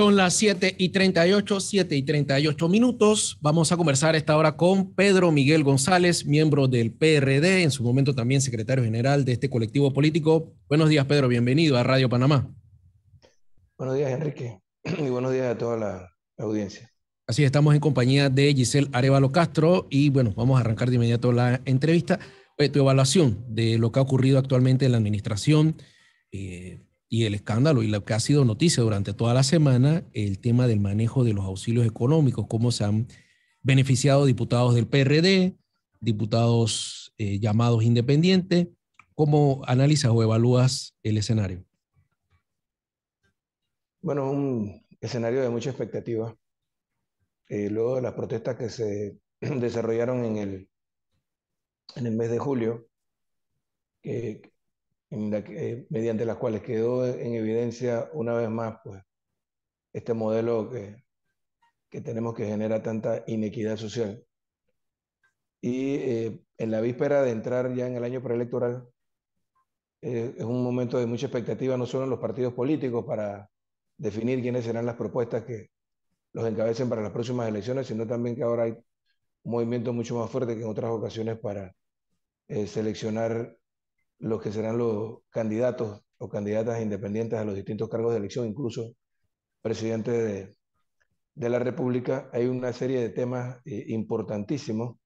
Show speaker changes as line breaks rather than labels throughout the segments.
Son las 7:38 minutos. Vamos a conversar a esta hora con Pedro Miguel González, miembro del PRD, en su momento también secretario general de este colectivo político. Buenos días, Pedro, bienvenido a Radio Panamá.
Buenos días, Enrique, y buenos días a toda la audiencia.
Así estamos en compañía de Giselle Arevalo Castro y bueno, vamos a arrancar de inmediato la entrevista. Tu evaluación de lo que ha ocurrido actualmente en la administración y el escándalo y lo que ha sido noticia durante toda la semana, el tema del manejo de los auxilios económicos, cómo se han beneficiado diputados del PRD, diputados llamados independientes. ¿Cómo analizas o evalúas el escenario?
Bueno, un escenario de mucha expectativa. Luego de las protestas que se desarrollaron en el mes de julio, que, mediante las cuales quedó en evidencia una vez más pues, este modelo que tenemos que genera tanta inequidad social. Y en la víspera de entrar ya en el año preelectoral, es un momento de mucha expectativa, no solo en los partidos políticos para definir quiénes serán las propuestas que los encabecen para las próximas elecciones, sino también que ahora hay un movimiento mucho más fuerte que en otras ocasiones para seleccionar los que serán los candidatos o candidatas independientes a los distintos cargos de elección, incluso presidente de la República. Hay una serie de temas importantísimos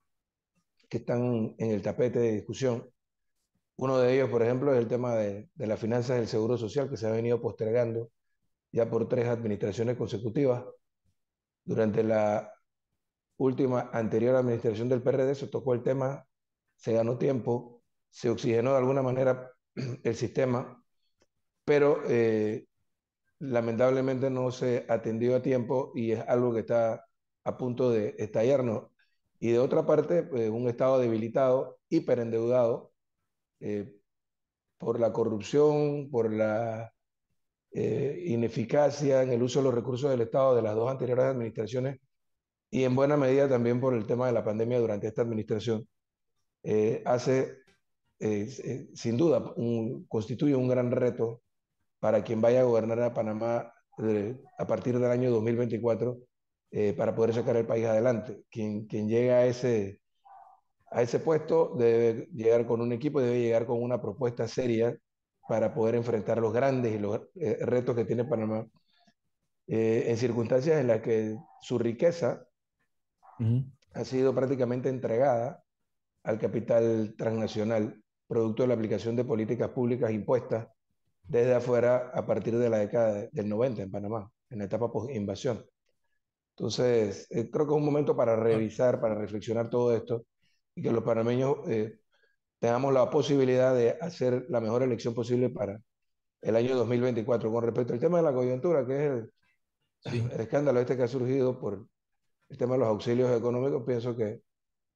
que están en el tapete de discusión. Uno de ellos, por ejemplo, es el tema de las finanzas del Seguro Social, que se ha venido postergando ya por 3 administraciones consecutivas. Durante la última anterior administración del PRD se tocó el tema, se ganó tiempo, se oxigenó de alguna manera el sistema, pero lamentablemente no se atendió a tiempo y es algo que está a punto de estallarnos. Y de otra parte, un Estado debilitado, hiperendeudado, eh, por la corrupción, por la ineficacia en el uso de los recursos del Estado de las 2 anteriores administraciones y en buena medida también por el tema de la pandemia durante esta administración, hace sin duda constituye un gran reto para quien vaya a gobernar a Panamá a partir del año 2024 para poder sacar el país adelante. Quien llega a ese puesto debe llegar con un equipo, debe llegar con una propuesta seria para poder enfrentar los grandes y los retos que tiene Panamá en circunstancias en las que su riqueza ha sido prácticamente entregada al capital transnacional, producto de la aplicación de políticas públicas impuestas desde afuera a partir de la década del 90 en Panamá, en la etapa post-invasión. Entonces, creo que es un momento para revisar, para reflexionar todo esto y que los panameños tengamos la posibilidad de hacer la mejor elección posible para el año 2024. Con respecto al tema de la coyuntura, que es
Sí.
el escándalo este que ha surgido por el tema de los auxilios económicos, pienso que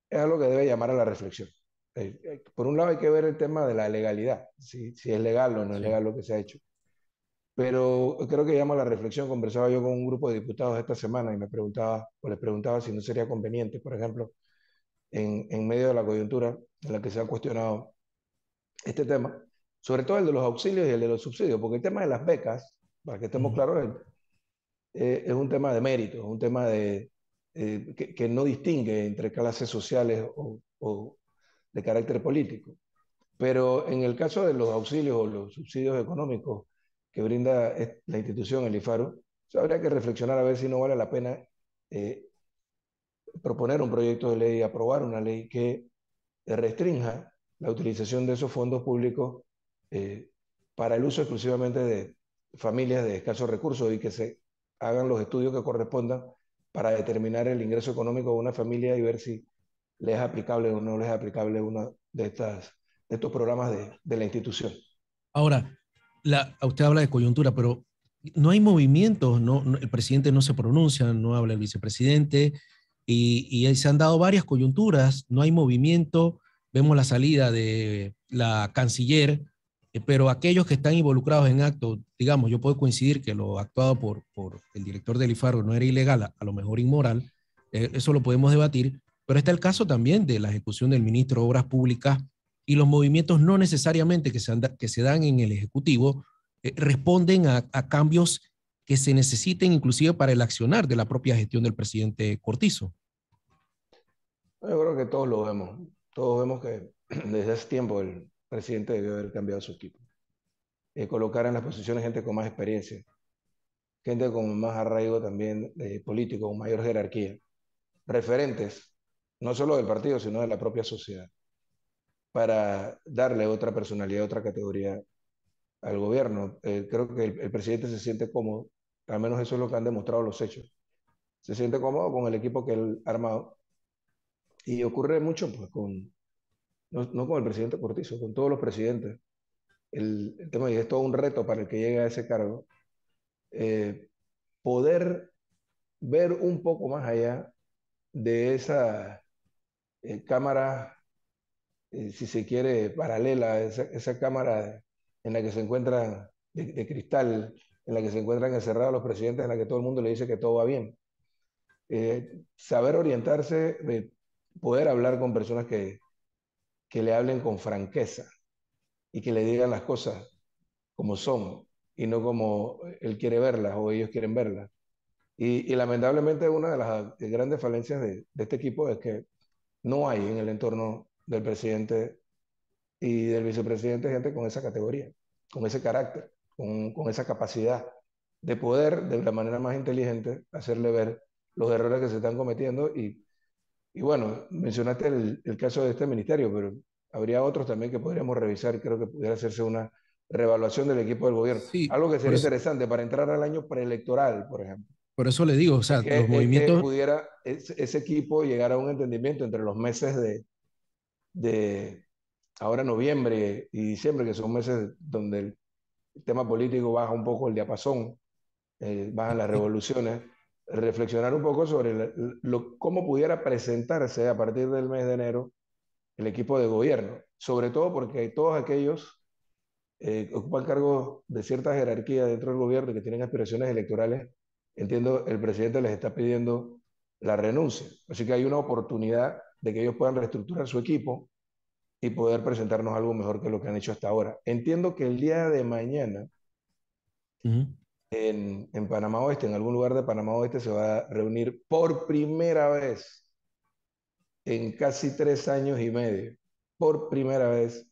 es algo que debe llamar a la reflexión. Por un lado hay que ver el tema de la legalidad, si es legal o no es
Sí.
legal lo que se ha hecho. Pero creo que llama a la reflexión. Conversaba yo con un grupo de diputados esta semana y me preguntaba, o les preguntaba si no sería conveniente, por ejemplo, en medio de la coyuntura en la que se ha cuestionado este tema, sobre todo el de los auxilios y el de los subsidios, porque el tema de las becas, para que estemos claros, es un tema de mérito, es un tema que no distingue entre clases sociales o de carácter político. Pero en el caso de los auxilios o los subsidios económicos que brinda la institución, el IFARU, habría que reflexionar a ver si no vale la pena eh, proponer un proyecto de ley y aprobar una ley que restrinja la utilización de esos fondos públicos eh, para el uso exclusivamente de familias de escasos recursos y que se hagan los estudios que correspondan para determinar el ingreso económico de una familia y ver si les es aplicable o no les es aplicable uno de estos programas de la institución.
Ahora, usted habla de coyuntura, pero no hay movimientos, el presidente no se pronuncia, no habla el vicepresidente, y se han dado varias coyunturas, no hay movimiento, vemos la salida de la canciller, pero aquellos que están involucrados en actos, digamos, yo puedo coincidir que lo actuado por el director del IFARU no era ilegal, a lo mejor inmoral, eso lo podemos debatir, pero está el caso también de la ejecución del ministro de Obras Públicas y los movimientos no necesariamente que se dan en el Ejecutivo responden a cambios que se necesiten inclusive para el accionar de la propia gestión del presidente Cortizo.
Yo creo que todos vemos que desde hace tiempo el presidente debió haber cambiado su equipo, colocar en las posiciones gente con más experiencia, gente con más arraigo también político, con mayor jerarquía, referentes, no solo del partido, sino de la propia sociedad, para darle otra personalidad, otra categoría al gobierno. Creo que el presidente se siente cómodo, al menos eso es lo que han demostrado los hechos. Se siente cómodo con el equipo que él ha armado y ocurre mucho pues, no con el presidente Cortizo, con todos los presidentes. El tema y es todo un reto para el que llegue a ese cargo, eh, poder ver un poco más allá de esa cámara, si se quiere, paralela, esa cámara en la que se encuentran de cristal, en la que se encuentran encerrados los presidentes, en la que todo el mundo le dice que todo va bien. Saber orientarse, poder hablar con personas que le hablen con franqueza y que le digan las cosas como son y no como él quiere verlas o ellos quieren verlas. Y lamentablemente una de las grandes falencias de este equipo es que no hay en el entorno del presidente y del vicepresidente gente con esa categoría, con ese carácter, con esa capacidad de poder de la manera más inteligente hacerle ver los errores que se están cometiendo. Y bueno, mencionaste el caso de este ministerio, pero habría otros también que podríamos revisar. Creo que pudiera hacerse una reevaluación del equipo del gobierno.
Sí,
Algo que sería interesante para entrar al año preelectoral, por ejemplo,
por eso le digo, o sea, los
es que
movimientos.
pudiera ese equipo llegar a un entendimiento entre los meses de ahora noviembre y diciembre, que son meses donde el tema político baja un poco el diapasón, bajan las revoluciones, reflexionar un poco sobre cómo pudiera presentarse a partir del mes de enero el equipo de gobierno, sobre todo porque todos aquellos ocupan cargos de cierta jerarquía dentro del gobierno y que tienen aspiraciones electorales, entiendo, el presidente les está pidiendo la renuncia. Así que hay una oportunidad de que ellos puedan reestructurar su equipo y poder presentarnos algo mejor que lo que han hecho hasta ahora. Entiendo que el día de mañana
Ujú.
en Panamá Oeste, en algún lugar de Panamá Oeste, se va a reunir por primera vez en casi 3 años y medio, por primera vez,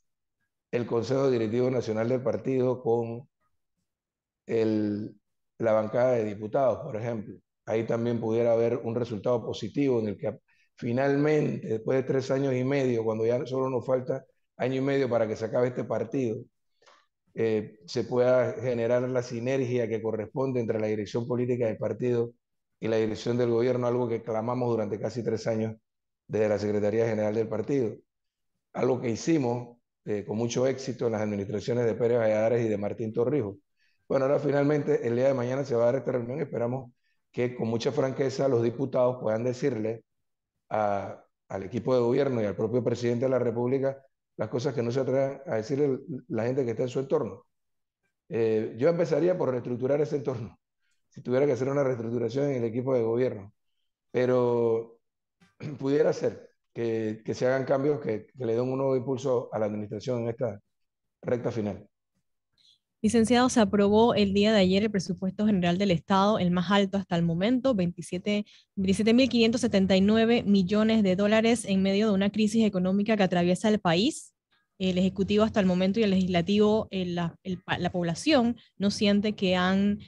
el Consejo Directivo Nacional del partido con el, la bancada de diputados, por ejemplo. Ahí también pudiera haber un resultado positivo en el que finalmente, después de 3 años y medio, cuando ya solo nos falta año y medio para que se acabe este partido, se pueda generar la sinergia que corresponde entre la dirección política del partido y la dirección del gobierno, algo que clamamos durante casi 3 años desde la Secretaría General del partido, algo que hicimos con mucho éxito en las administraciones de Pérez Valladares y de Martín Torrijos. Bueno, ahora finalmente el día de mañana se va a dar esta reunión y esperamos que con mucha franqueza los diputados puedan decirle al equipo de gobierno y al propio presidente de la República las cosas que no se atrevan a decirle la gente que está en su entorno. Yo empezaría por reestructurar ese entorno, si tuviera que hacer una reestructuración en el equipo de gobierno, pero pudiera ser que se hagan cambios que le den un nuevo impulso a la administración en esta recta final.
Licenciado, se aprobó el día de ayer el presupuesto general del Estado, el más alto hasta el momento, 27.579 millones de dólares en medio de una crisis económica que atraviesa el país. El Ejecutivo hasta el momento y el Legislativo, la población no siente que han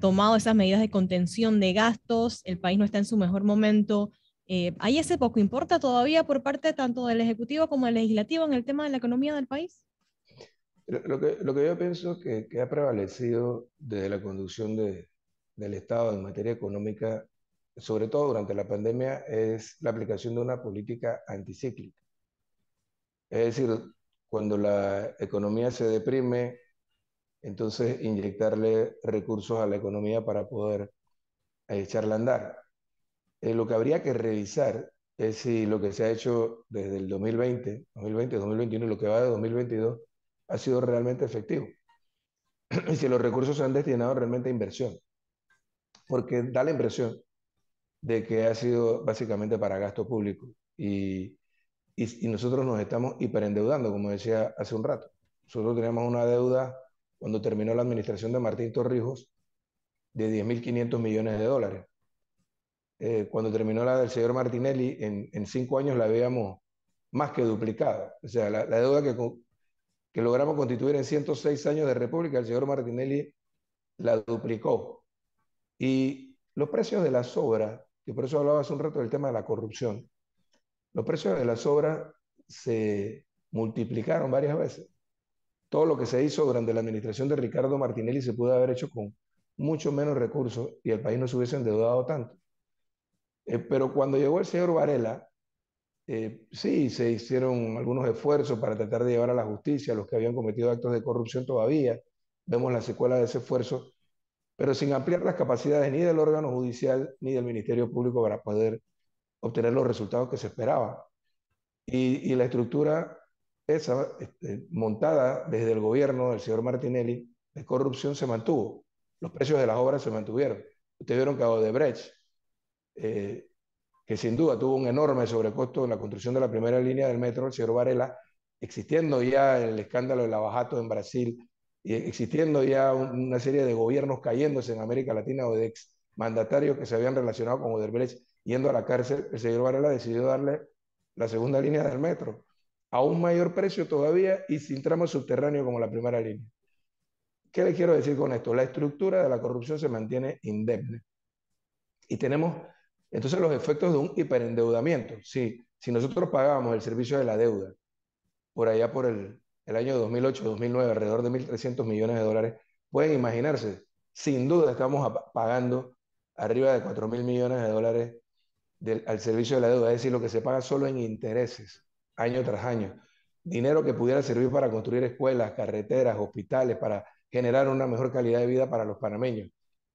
tomado esas medidas de contención de gastos, el país no está en su mejor momento. ¿Hay ese poco importa todavía por parte tanto del Ejecutivo como del Legislativo en el tema de la economía del país?
Lo que yo pienso que ha prevalecido desde la conducción del Estado en materia económica, sobre todo durante la pandemia, es la aplicación de una política anticíclica. Es decir, cuando la economía se deprime, entonces inyectarle recursos a la economía para poder echarla a andar. Lo que habría que revisar es si lo que se ha hecho desde el 2020, 2021 y lo que va de 2022 ha sido realmente efectivo y si los recursos se han destinado realmente a inversión, porque da la impresión de que ha sido básicamente para gasto público y nosotros nos estamos hiperendeudando, como decía hace un rato. Nosotros teníamos una deuda cuando terminó la administración de Martín Torrijos de 10.500 millones de dólares. Cuando terminó la del señor Martinelli, en 5 años la habíamos más que duplicado. O sea, la deuda que logramos constituir en 106 años de república, el señor Martinelli la duplicó. Y los precios de las obras, que por eso hablaba hace un rato del tema de la corrupción, los precios de las obras se multiplicaron varias veces. Todo lo que se hizo durante la administración de Ricardo Martinelli se pudo haber hecho con mucho menos recursos y el país no se hubiese endeudado tanto. Pero cuando llegó el señor Varela, sí, se hicieron algunos esfuerzos para tratar de llevar a la justicia a los que habían cometido actos de corrupción todavía. Vemos la secuela de ese esfuerzo, pero sin ampliar las capacidades ni del órgano judicial ni del Ministerio Público para poder obtener los resultados que se esperaban. Y la estructura esa, montada desde el gobierno del señor Martinelli, de corrupción se mantuvo. Los precios de las obras se mantuvieron. Ustedes vieron que Odebrecht, eh, que sin duda tuvo un enorme sobrecosto en la construcción de la primera línea del metro, el señor Varela, existiendo ya el escándalo de Lava Jato en Brasil, y existiendo ya una serie de gobiernos cayéndose en América Latina o de ex mandatarios que se habían relacionado con Odebrecht yendo a la cárcel, el señor Varela decidió darle la segunda línea del metro a un mayor precio todavía y sin tramo subterráneo como la primera línea. ¿Qué le quiero decir con esto? La estructura de la corrupción se mantiene indemne. Y tenemos entonces los efectos de un hiperendeudamiento. Si nosotros pagábamos el servicio de la deuda por allá por el año 2008-2009, alrededor de 1.300 millones de dólares, pueden imaginarse, sin duda estamos pagando arriba de 4.000 millones de dólares al servicio de la deuda, es decir, lo que se paga solo en intereses, año tras año. Dinero que pudiera servir para construir escuelas, carreteras, hospitales, para generar una mejor calidad de vida para los panameños.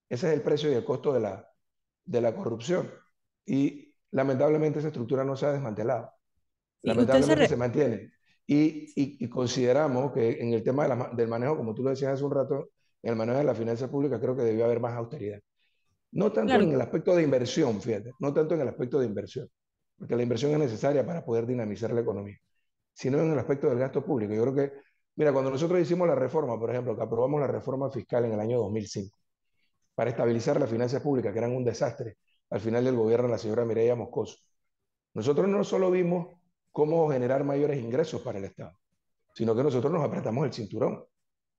Ese es el precio y el costo de la corrupción. Y lamentablemente esa estructura no se ha desmantelado.
Sí, usted
Lamentablemente se mantiene. Y consideramos que en el tema del manejo, como tú lo decías hace un rato, en el manejo de la finanza pública creo que debió haber más austeridad. No tanto
claro,
en el aspecto de inversión, fíjate, no tanto en el aspecto de inversión, porque la inversión es necesaria para poder dinamizar la economía, sino en el aspecto del gasto público. Yo creo que, mira, cuando nosotros hicimos la reforma, por ejemplo, que aprobamos la reforma fiscal en el año 2005, para estabilizar las finanzas públicas, que eran un desastre al final del gobierno de la señora Mireya Moscoso, nosotros no solo vimos cómo generar mayores ingresos para el Estado, sino que nosotros nos apretamos el cinturón.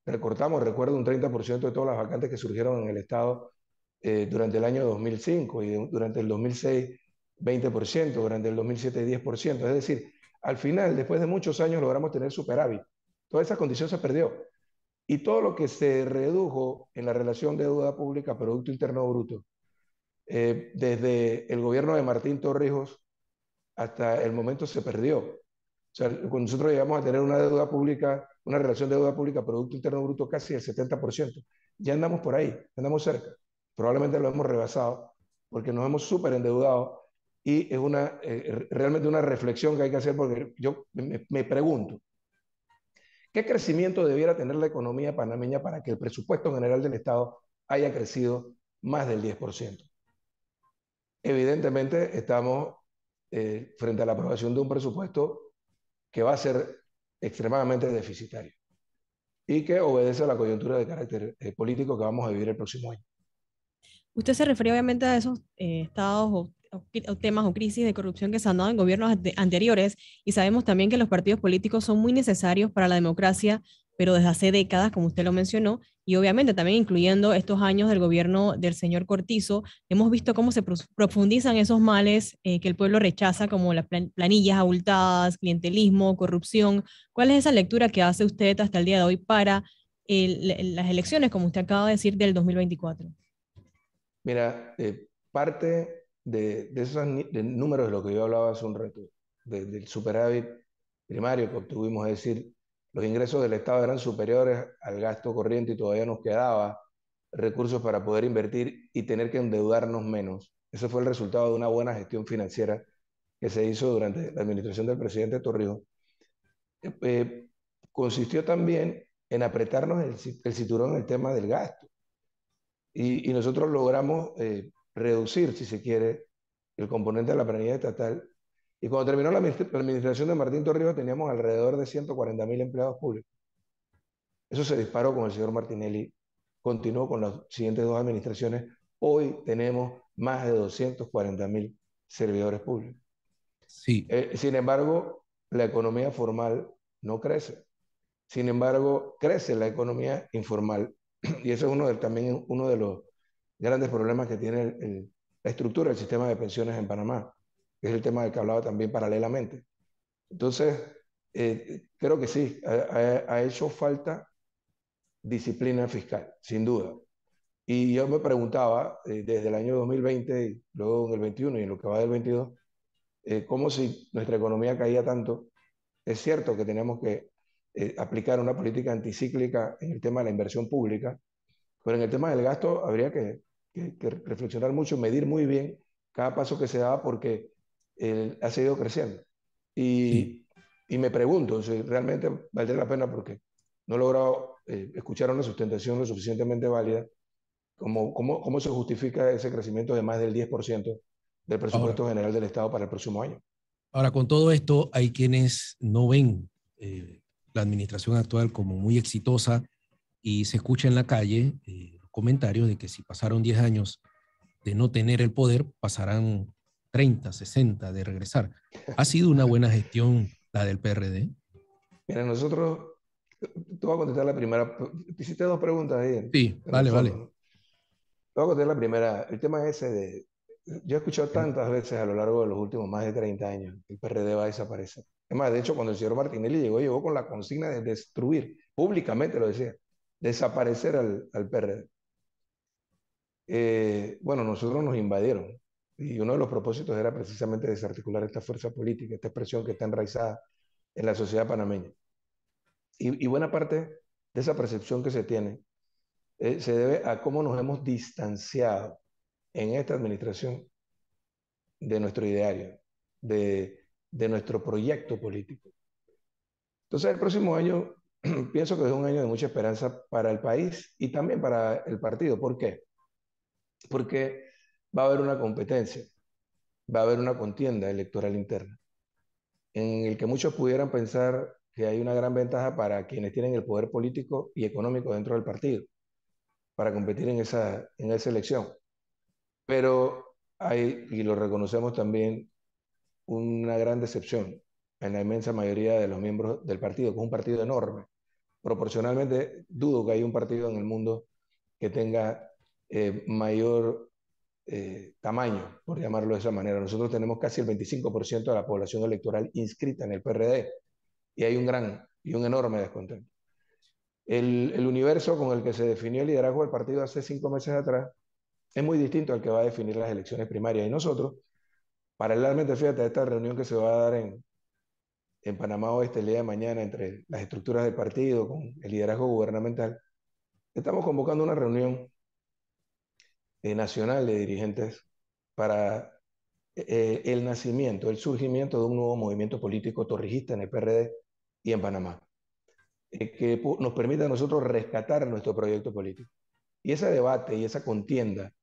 Recortamos, recuerdo, un 30% de todas las vacantes que surgieron en el Estado durante el año 2005 y durante el 2006, 20%, durante el 2007, 10%. Es decir, al final, después de muchos años, logramos tener superávit. Toda esa condición se perdió. Y todo lo que se redujo en la relación de deuda pública Producto Interno Bruto, desde el gobierno de Martín Torrijos hasta el momento se perdió. O sea, cuando nosotros llegamos a tener una deuda pública, una relación de deuda pública Producto Interno Bruto casi del 70%. Ya andamos por ahí, andamos cerca. Probablemente lo hemos rebasado porque nos hemos súper endeudado y es realmente una reflexión que hay que hacer porque yo me pregunto, ¿qué crecimiento debiera tener la economía panameña para que el presupuesto general del Estado haya crecido más del 10%? Evidentemente estamos frente a la aprobación de un presupuesto que va a ser extremadamente deficitario y que obedece a la coyuntura de carácter político que vamos a vivir el próximo año.
usted se refería obviamente a esos estados o temas o crisis de corrupción que se han dado en gobiernos anteriores y sabemos también que los partidos políticos son muy necesarios para la democracia, pero desde hace décadas, como usted lo mencionó, y obviamente también incluyendo estos años del gobierno del señor Cortizo, hemos visto cómo se profundizan esos males que el pueblo rechaza, como las planillas abultadas, clientelismo, corrupción. ¿Cuál es esa lectura que hace usted hasta el día de hoy para las elecciones, como usted acaba de decir, del 2024?
Mira, parte de esos números de lo que yo hablaba hace un rato, del superávit primario que obtuvimos, es decir, los ingresos del Estado eran superiores al gasto corriente y todavía nos quedaba recursos para poder invertir y tener que endeudarnos menos. Ese fue el resultado de una buena gestión financiera que se hizo durante la administración del presidente Torrijos. Eh, Consistió también en apretarnos el cinturón en el tema del gasto. Y nosotros logramos reducir, si se quiere, el componente de la planilla estatal. Y cuando terminó la administración de Martín Torrijos teníamos alrededor de 140.000 empleados públicos. Eso se disparó con el señor Martinelli continuó con las siguientes dos administraciones. Hoy tenemos más de 240.000 servidores públicos.
Sí,
Sin embargo, la economía formal no crece. Sin embargo, crece la economía informal. Y eso es también uno de los grandes problemas que tiene la estructura del sistema de pensiones en Panamá, que es el tema del que hablaba también paralelamente. Entonces, creo que sí, ha hecho falta disciplina fiscal, sin duda. Y yo me preguntaba, desde el año 2020, y luego en el 21 y en lo que va del 22, cómo si nuestra economía caía tanto, es cierto que tenemos que aplicar una política anticíclica en el tema de la inversión pública, pero en el tema del gasto habría que reflexionar mucho, medir muy bien cada paso que se da porque ha seguido creciendo.
sí.
Y, y me pregunto si realmente valdría la pena porque no he logrado escuchar una sustentación lo suficientemente válida. ¿Cómo se justifica ese crecimiento de más del 10% del
Ahora,
presupuesto general del Estado para el próximo año?
ahora, con todo esto, hay quienes no ven la administración actual como muy exitosa y se escucha en la calle comentarios de que si pasaron 10 años de no tener el poder, pasarán 30, 60 de regresar. ¿Ha sido una buena gestión la del PRD?
Mira, nosotros, tú vas a contestar la primera, te hiciste dos preguntas ahí
Sí,
en el
vale,
fondo,
vale.
¿no? Te voy a contestar la primera, el tema ese de, yo he escuchado
Ok.
tantas veces a lo largo de los últimos más de 30 años que el PRD va a desaparecer. Es más, de hecho, cuando el señor Martinelli llegó con la consigna de destruir, públicamente lo decía, desaparecer al PRD. Bueno, nosotros nos invadieron y uno de los propósitos era precisamente desarticular esta fuerza política, esta expresión que está enraizada en la sociedad panameña. Y buena parte de esa percepción que se tiene se debe a cómo nos hemos distanciado en esta administración de nuestro ideario, de nuestro proyecto político. Entonces, el próximo año pienso que es un año de mucha esperanza para el país y también para el partido. ¿Por qué? Porque va a haber una competencia, va a haber una contienda electoral interna, en el que muchos pudieran pensar que hay una gran ventaja para quienes tienen el poder político y económico dentro del partido, para competir en esa elección. Pero hay, y lo reconocemos también, una gran decepción en la inmensa mayoría de los miembros del partido, que es un partido enorme. Proporcionalmente, dudo que haya un partido en el mundo que tenga mayor tamaño, por llamarlo de esa manera. Nosotros tenemos casi el 25% de la población electoral inscrita en el PRD y hay un gran y un enorme descontento. El universo con el que se definió el liderazgo del partido hace 5 meses atrás es muy distinto al que va a definir las elecciones primarias. Y nosotros, paralelamente, fíjate, a esta reunión que se va a dar en Panamá Oeste el día de mañana entre las estructuras del partido con el liderazgo gubernamental, estamos convocando una reunión nacional de dirigentes para el nacimiento, el surgimiento de un nuevo movimiento político torrijista en el PRD y en Panamá, que nos permita a nosotros rescatar nuestro proyecto político. Y ese debate y esa contienda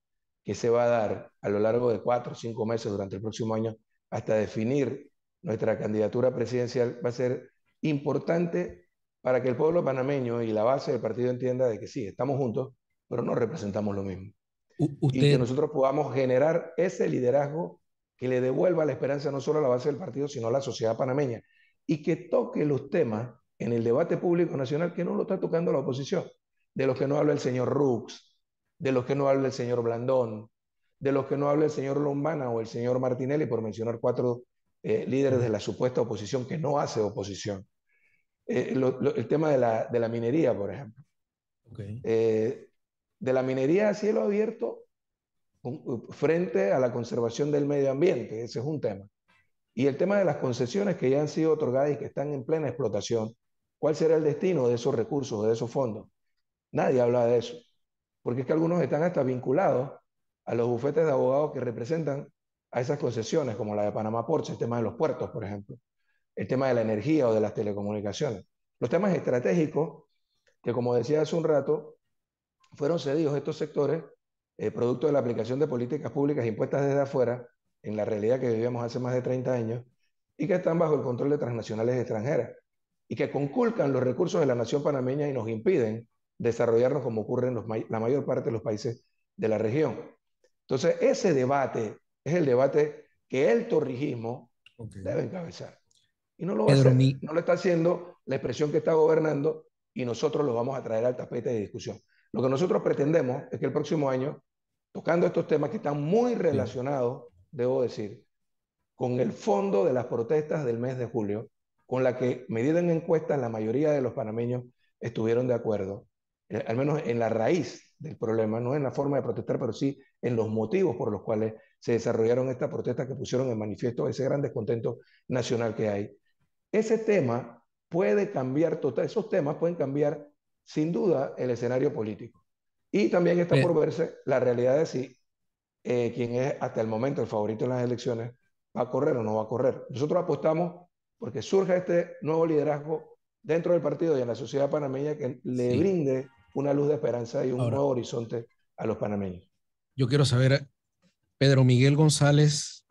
que se va a dar a lo largo de 4 o 5 meses durante el próximo año hasta definir nuestra candidatura presidencial va a ser importante para que el pueblo panameño y la base del partido entienda de que sí, estamos juntos, pero no representamos lo mismo. Y que
Usted,
nosotros podamos generar ese liderazgo que le devuelva la esperanza no solo a la base del partido, sino a la sociedad panameña. Y que toque los temas en el debate público nacional que no lo está tocando la oposición, de los que no habla el señor Rux, de los que no habla el señor Blandón, de los que no habla el señor Lombana o el señor Martinelli, por mencionar cuatro líderes de la supuesta oposición que no hace oposición. El tema de la minería, por ejemplo.
okay.
De la minería a cielo abierto frente a la conservación del medio ambiente, ese es un tema. Y el tema de las concesiones que ya han sido otorgadas y que están en plena explotación, ¿cuál será el destino de esos recursos, de esos fondos? Nadie habla de eso, porque es que algunos están hasta vinculados a los bufetes de abogados que representan a esas concesiones, como la de Panamá Ports, el tema de los puertos, por ejemplo, el tema de la energía o de las telecomunicaciones. Los temas estratégicos que, como decía hace un rato, fueron cedidos estos sectores producto de la aplicación de políticas públicas impuestas desde afuera, en la realidad que vivíamos hace más de 30 años, y que están bajo el control de transnacionales extranjeras, y que conculcan los recursos de la nación panameña y nos impiden desarrollarnos como ocurre en la mayor parte de los países de la región. Entonces, ese debate es el debate que el torrijismo debe encabezar. Y no lo va a
Pedro,
hacer. No lo está haciendo la expresión que está gobernando y nosotros lo vamos a traer al tapete de discusión. Lo que nosotros pretendemos es que el próximo año, tocando estos temas que están muy
sí.
relacionados, debo decir, con el fondo de las protestas del mes de julio, con la que, medida en encuestas, la mayoría de los panameños estuvieron de acuerdo, al menos en la raíz del problema, no en la forma de protestar, pero sí en los motivos por los cuales se desarrollaron estas protestas que pusieron en manifiesto ese gran descontento nacional que hay. Ese tema puede cambiar total, esos temas pueden cambiar sin duda el escenario político. Y también está por
Pe-
verse la realidad de si quien es hasta el momento el favorito en las elecciones va a correr o no va a correr. Nosotros apostamos porque surja este nuevo liderazgo dentro del partido y en la sociedad panameña que le
sí.
brinde una luz de esperanza y un
Ahora,
nuevo horizonte a los panameños.
yo quiero saber, Pedro Miguel González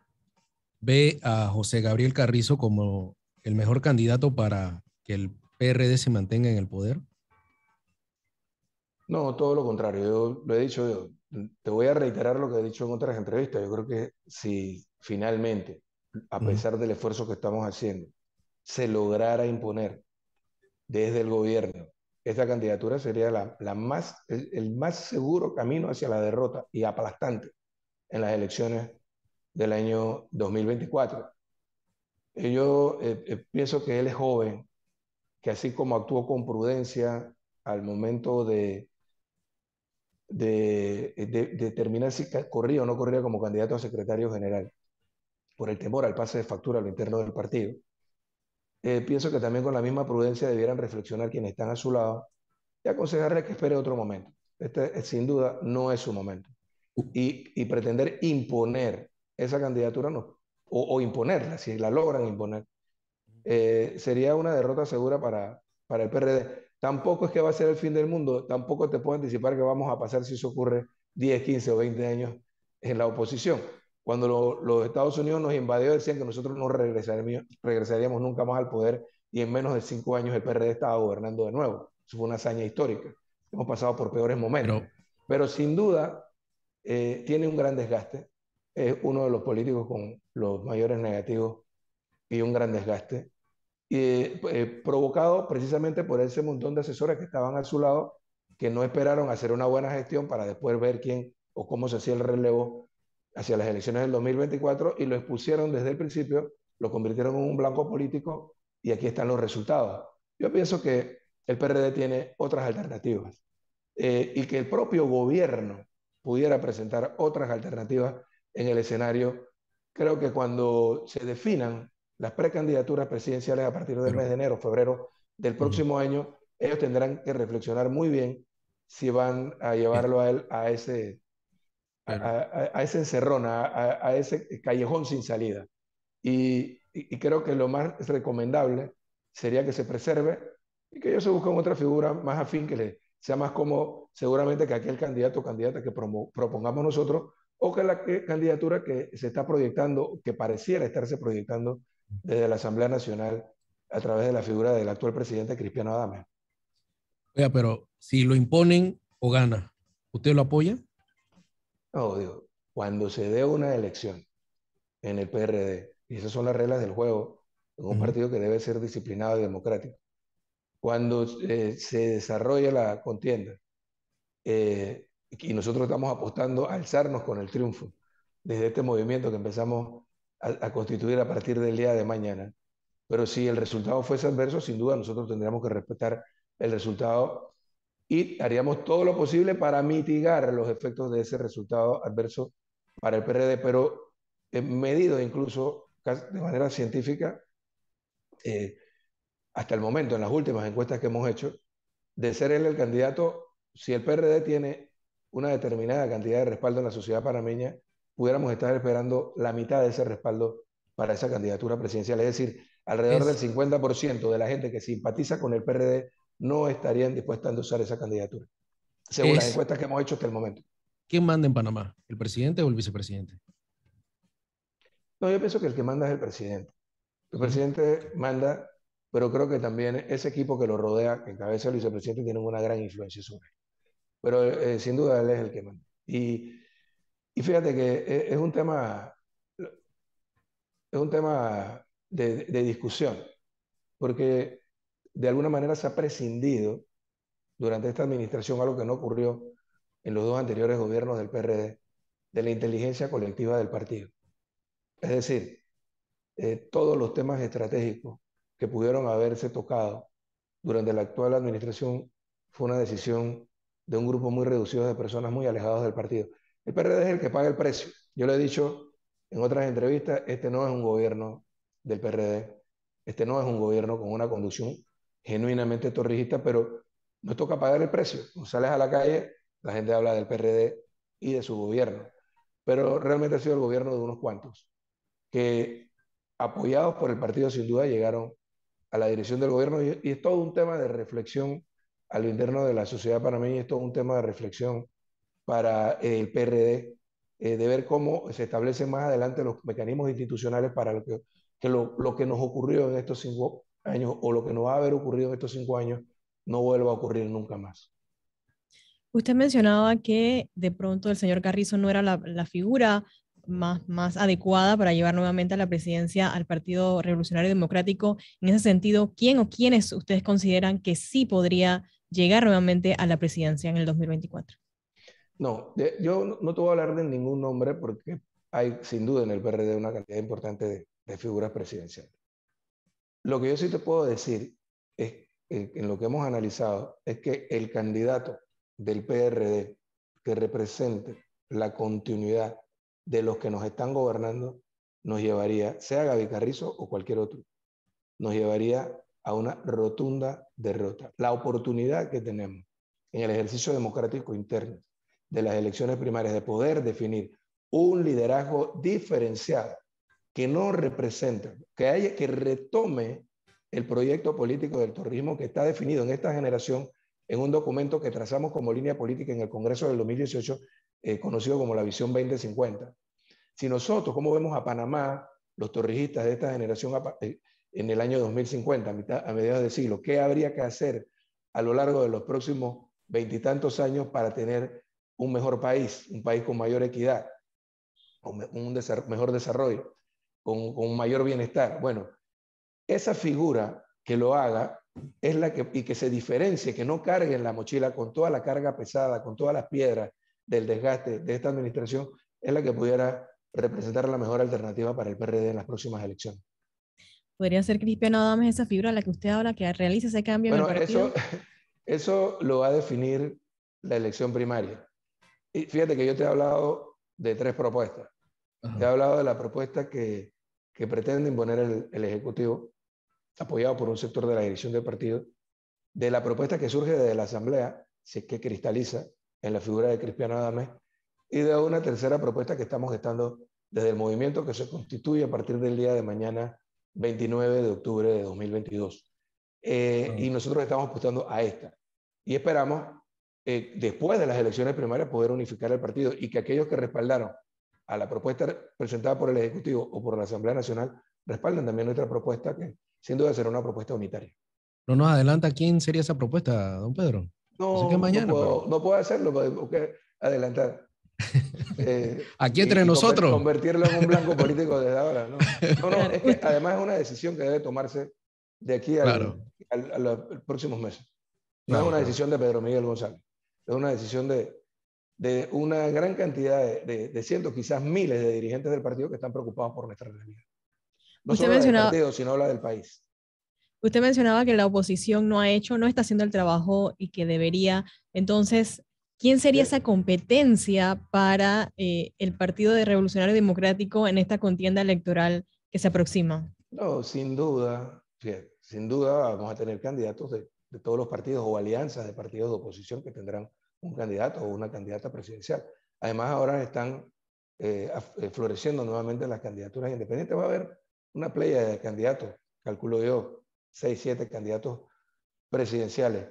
ve a José Gabriel Carrizo como el mejor candidato para que el PRD se mantenga en el poder.
No, todo lo contrario. Yo lo he dicho, te voy a reiterar lo que he dicho en otras entrevistas. Yo creo que si finalmente, a
Ujú.
pesar del esfuerzo que estamos haciendo, se lograra imponer desde el gobierno, esta candidatura sería el más seguro camino hacia la derrota y aplastante en las elecciones del año 2024. Yo pienso que él es joven, que así como actuó con prudencia al momento de determinar si corría o no corría como candidato a secretario general, por el temor al pase de factura a lo interno del partido, pienso que también con la misma prudencia debieran reflexionar quienes están a su lado y aconsejarle que espere otro momento. Este, sin duda, no es su momento. Y pretender imponer esa candidatura, no, o imponerla, si la logran imponer, sería una derrota segura para el PRD. Tampoco es que va a ser el fin del mundo, tampoco te puedo anticipar que vamos a pasar si eso ocurre 10, 15 o 20 años en la oposición. Cuando los Estados Unidos nos invadió, decían que nosotros no regresaríamos nunca más al poder y en menos de 5 años el PRD estaba gobernando de nuevo. Eso fue una hazaña histórica. Hemos pasado por peores momentos.
Pero,
Pero sin duda tiene un gran desgaste. Es uno de los políticos con los mayores negativos y un gran desgaste provocado precisamente por ese montón de asesores que estaban a su lado, que no esperaron hacer una buena gestión para después ver quién o cómo se hacía el relevo hacia las elecciones del 2024 y lo expusieron desde el principio, lo convirtieron en un blanco político y aquí están los resultados. Yo pienso que el PRD tiene otras alternativas y que el propio gobierno pudiera presentar otras alternativas en el escenario. Creo que cuando se definan las precandidaturas presidenciales a partir del mes
pero,
de enero, febrero del
ujú.
próximo año, ellos tendrán que reflexionar muy bien si van a
Bien,
llevarlo a él a ese,
pero,
a ese encerrón, a ese callejón sin salida. Y creo que lo más recomendable sería que se preserve y que ellos se busquen otra figura más afín que le sea más cómodo seguramente que aquel candidato o candidata que propongamos nosotros o que candidatura que se está proyectando, que pareciera estarse proyectando desde la Asamblea Nacional a través de la figura del actual presidente Cristiano Adame.
oiga, pero si lo imponen o gana, ¿usted lo apoya?
No, digo, cuando se dé una elección en el PRD, y esas son las reglas del juego, en un
Ujú.
partido que debe ser disciplinado y democrático, cuando se desarrolla la contienda y nosotros estamos apostando a alzarnos con el triunfo desde este movimiento que empezamos a constituir a partir del día de mañana. Pero si el resultado fuese adverso, sin duda nosotros tendríamos que respetar el resultado y haríamos todo lo posible para mitigar los efectos de ese resultado adverso para el PRD, pero medido incluso de manera científica, eh, hasta el momento, en las últimas encuestas que hemos hecho, de ser él el candidato, si el PRD tiene una determinada cantidad de respaldo en la sociedad panameña, pudiéramos estar esperando la mitad de ese respaldo para esa candidatura presidencial. Es decir, alrededor del
Es,
50% de la gente que simpatiza con el PRD no estarían dispuestas a endosar esa candidatura, según las
es,
encuestas que hemos hecho hasta el momento.
¿quién manda en Panamá? ¿El presidente o el vicepresidente?
No, yo pienso que el que manda es el presidente. El
Sí.
presidente manda pero creo que también ese equipo que lo rodea, que encabeza el vicepresidente, tiene una gran influencia sobre él. Pero sin duda él es el que manda. Y fíjate que es un tema de discusión, porque de alguna manera se ha prescindido durante esta administración, algo que no ocurrió en los dos anteriores gobiernos del PRD, de la inteligencia colectiva del partido. Es decir, todos los temas estratégicos que pudieron haberse tocado durante la actual administración fue una decisión de un grupo muy reducido de personas muy alejadas del partido. El PRD es el que paga el precio. Yo le he dicho en otras entrevistas, este no es un gobierno del PRD, este no es un gobierno con una conducción genuinamente torrijista, pero nos toca pagar el precio. Cuando sales a la calle, la gente habla del PRD y de su gobierno, pero realmente ha sido el gobierno de unos cuantos, que apoyados por el partido sin duda llegaron a la dirección del gobierno y es todo un tema de reflexión a lo interno de la sociedad panameña, es todo un tema de reflexión para el PRD, de ver cómo se establecen más adelante los mecanismos institucionales para lo que nos ocurrió en estos 5 años o lo que nos va a haber ocurrido en estos 5 años no vuelva a ocurrir nunca más.
Usted mencionaba que de pronto el señor Carrizo no era la figura más adecuada para llevar nuevamente a la presidencia al Partido Revolucionario Democrático. En ese sentido, ¿quién o quiénes ustedes consideran que sí podría llegar nuevamente a la presidencia en el 2024?
No, yo no te voy a hablar de ningún nombre porque hay sin duda en el PRD una cantidad importante de figuras presidenciales. Lo que yo sí te puedo decir es, en lo que hemos analizado, es que el candidato del PRD que represente la continuidad de los que nos están gobernando nos llevaría, sea Gaby Carrizo o cualquier otro, nos llevaría a una rotunda derrota. La oportunidad que tenemos en el ejercicio democrático interno de las elecciones primarias de poder definir un liderazgo diferenciado que no representa, que retome el proyecto político del torrismo que está definido en esta generación en un documento que trazamos como línea política en el Congreso del 2018, conocido como la Visión 2050. Si nosotros, ¿cómo vemos a Panamá, los torrijistas de esta generación en el año 2050, a mediados del siglo? ¿Qué habría que hacer a lo largo de los próximos veintitantos años para tener un mejor país, un país con mayor equidad, con un mejor desarrollo, con mayor bienestar? Bueno, esa figura que lo haga es la que, y que se diferencie, que no cargue en la mochila con toda la carga pesada, con todas las piedras del desgaste de esta administración, es la que pudiera representar la mejor alternativa para el PRD en las próximas elecciones.
¿Podría ser Cristiano Adames esa figura a la que usted habla, que realice ese cambio en el
Bueno,
partido?
eso lo va a definir la elección primaria. Y fíjate que yo te he hablado de 3 propuestas. Te he hablado de la propuesta que pretende imponer el Ejecutivo, apoyado por un sector de la dirección del partido, de la propuesta que surge de la Asamblea, si es que cristaliza en la figura de Cristiano Adames, y de una tercera propuesta que estamos gestando desde el movimiento que se constituye a partir del día de mañana, 29 de octubre de 2022. Y nosotros estamos apostando a esta. Y esperamos, después de las elecciones primarias, poder unificar el partido y que aquellos que respaldaron a la propuesta presentada por el Ejecutivo o por la Asamblea Nacional respalden también nuestra propuesta, que sin duda será una propuesta unitaria.
No nos adelanta quién sería esa propuesta, don Pedro. Yo sé que es mañana, pero...
No puedo hacerlo, tengo que adelantar.
Aquí entre nosotros.
Convertirlo en un blanco político desde ahora. No, es que además es una decisión que debe tomarse de aquí a los próximos meses. No es una decisión de Pedro Miguel González, es una decisión de una gran cantidad de cientos, quizás miles de dirigentes del partido que están preocupados por nuestra realidad. No solo la del partido, sino la del país.
Usted mencionaba que la oposición no está haciendo el trabajo y que debería. Entonces, ¿quién sería esa competencia para el Partido de Revolucionario Democrático en esta contienda electoral que se aproxima?
No, sin duda, sin duda vamos a tener candidatos de todos los partidos o alianzas de partidos de oposición que tendrán un candidato o una candidata presidencial. Además, ahora están floreciendo nuevamente las candidaturas independientes. Va a haber una playa de candidatos, calculo yo, 6, 7 candidatos presidenciales.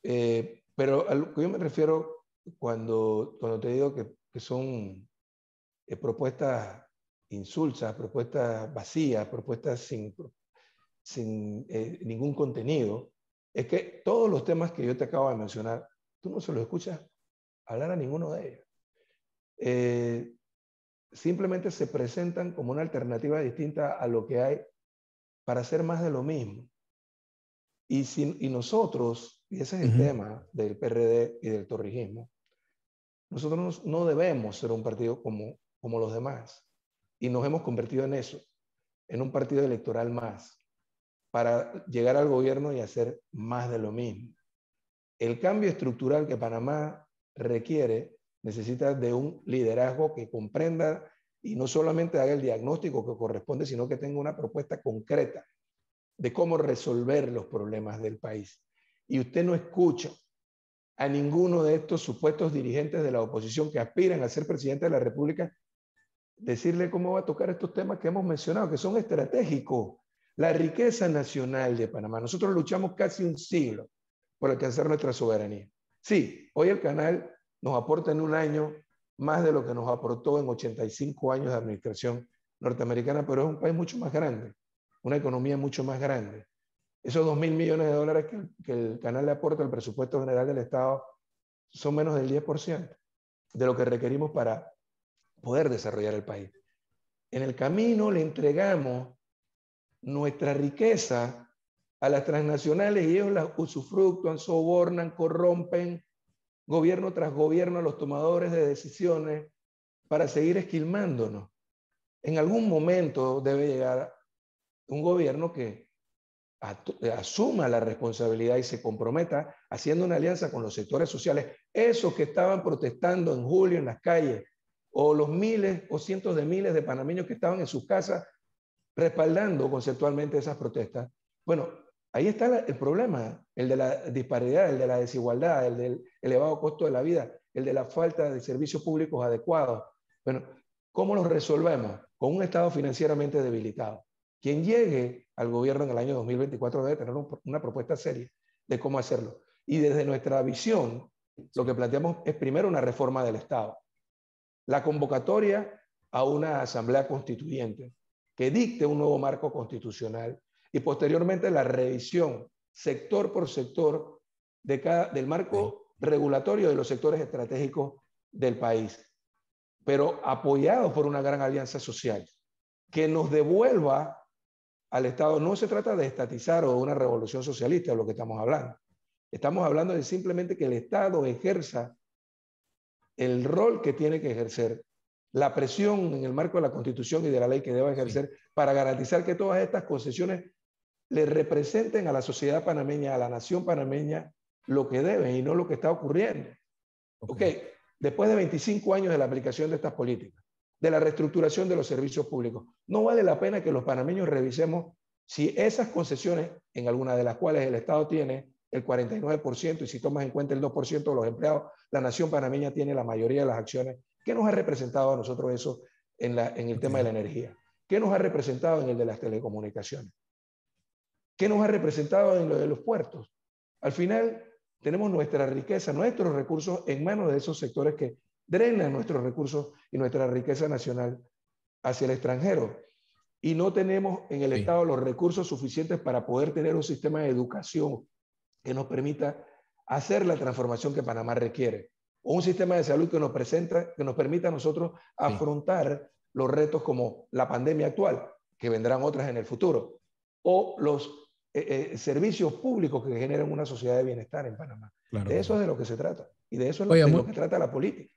Pero a lo que yo me refiero cuando te digo que son propuestas insulsas, propuestas vacías, propuestas sin sin ningún contenido, es que todos los temas que yo te acabo de mencionar, tú no se los escuchas hablar a ninguno de ellos. Simplemente se presentan como una alternativa distinta a lo que hay para hacer más de lo mismo. Y nosotros, y ese es el tema del PRD y del torrijismo, nosotros no debemos ser un partido como los demás. Y nos hemos convertido en eso, en un partido electoral más, para llegar al gobierno y hacer más de lo mismo. El cambio estructural que Panamá requiere necesita de un liderazgo que comprenda y no solamente haga el diagnóstico que corresponde, sino que tenga una propuesta concreta de cómo resolver los problemas del país. Y usted no escucha a ninguno de estos supuestos dirigentes de la oposición que aspiran a ser presidente de la República decirle cómo va a tocar estos temas que hemos mencionado, que son estratégicos. La riqueza nacional de Panamá. Nosotros luchamos casi un siglo por alcanzar nuestra soberanía. Sí, hoy el canal nos aporta en un año más de lo que nos aportó en 85 años de administración norteamericana, pero es un país mucho más grande, una economía mucho más grande. Esos 2.000 millones de dólares que el canal le aporta al presupuesto general del Estado son menos del 10% de lo que requerimos para poder desarrollar el país. En el camino le entregamos nuestra riqueza a las transnacionales y ellos la usufructúan, sobornan, corrompen, gobierno tras gobierno a los tomadores de decisiones para seguir esquilmándonos. En algún momento debe llegar un gobierno que asuma la responsabilidad y se comprometa haciendo una alianza con los sectores sociales, esos que estaban protestando en julio en las calles, o los miles o cientos de miles de panameños que estaban en sus casas respaldando conceptualmente esas protestas. Bueno, ahí está el problema, el de la disparidad, el de la desigualdad, el del elevado costo de la vida, el de la falta de servicios públicos adecuados. Bueno, ¿cómo los resolvemos? Con un Estado financieramente debilitado. Quien llegue al gobierno en el año 2024 debe tener una propuesta seria de cómo hacerlo. Y desde nuestra visión, lo que planteamos es primero una reforma del Estado. La convocatoria a una asamblea constituyente que dicte un nuevo marco constitucional y posteriormente la revisión sector por sector del marco regulatorio de los sectores estratégicos del país, pero apoyado por una gran alianza social que nos devuelva al Estado. No se trata de estatizar o de una revolución socialista, de lo que estamos hablando. Estamos hablando de simplemente que el Estado ejerza el rol que tiene que ejercer, la presión en el marco de la Constitución y de la ley que deba ejercer para garantizar que todas estas concesiones le representen a la sociedad panameña, a la nación panameña, lo que deben y no lo que está ocurriendo. Okay. Después de 25 años de la aplicación de estas políticas, de la reestructuración de los servicios públicos, no vale la pena que los panameños revisemos si esas concesiones, en alguna de las cuales el Estado tiene el 49%, y si tomas en cuenta el 2% de los empleados, la nación panameña tiene la mayoría de las acciones. ¿Qué nos ha representado a nosotros eso en el tema de la energía? ¿Qué nos ha representado en el de las telecomunicaciones? ¿Qué nos ha representado en lo de los puertos? Al final, tenemos nuestra riqueza, nuestros recursos en manos de esos sectores que drenan nuestros recursos y nuestra riqueza nacional hacia el extranjero. Y no tenemos en el Estado los recursos suficientes para poder tener un sistema de educación que nos permita hacer la transformación que Panamá requiere, o un sistema de salud que nos permita a nosotros afrontar los retos como la pandemia actual, que vendrán otras en el futuro, o los servicios públicos que generan una sociedad de bienestar en Panamá. Claro, de eso es de lo que se trata, y de eso es de lo que trata la política.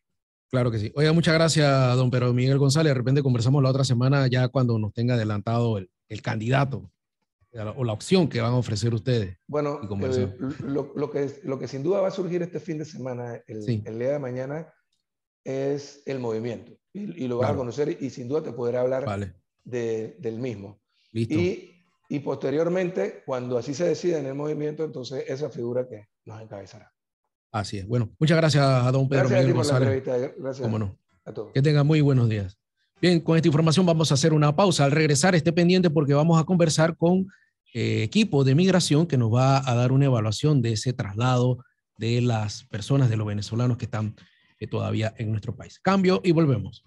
Claro que sí. Oiga, muchas gracias, don Pedro Miguel González. De repente conversamos la otra semana ya cuando nos tenga adelantado el candidato o la opción que van a ofrecer ustedes.
Bueno, lo que sin duda va a surgir este fin de semana, el día de mañana, es el movimiento. Y lo vas a conocer y sin duda te podré hablar del mismo.
Listo.
Y posteriormente, cuando así se decida en el movimiento, entonces esa figura que nos encabezará.
Así es. Bueno, muchas gracias a don Pedro Miguel González.
Gracias
Cómo no.
a todos.
Que tengan muy buenos días. Bien, con esta información vamos a hacer una pausa. Al regresar, esté pendiente porque vamos a conversar con equipo de migración que nos va a dar una evaluación de ese traslado de las personas, de los venezolanos que están todavía en nuestro país. Cambio y volvemos.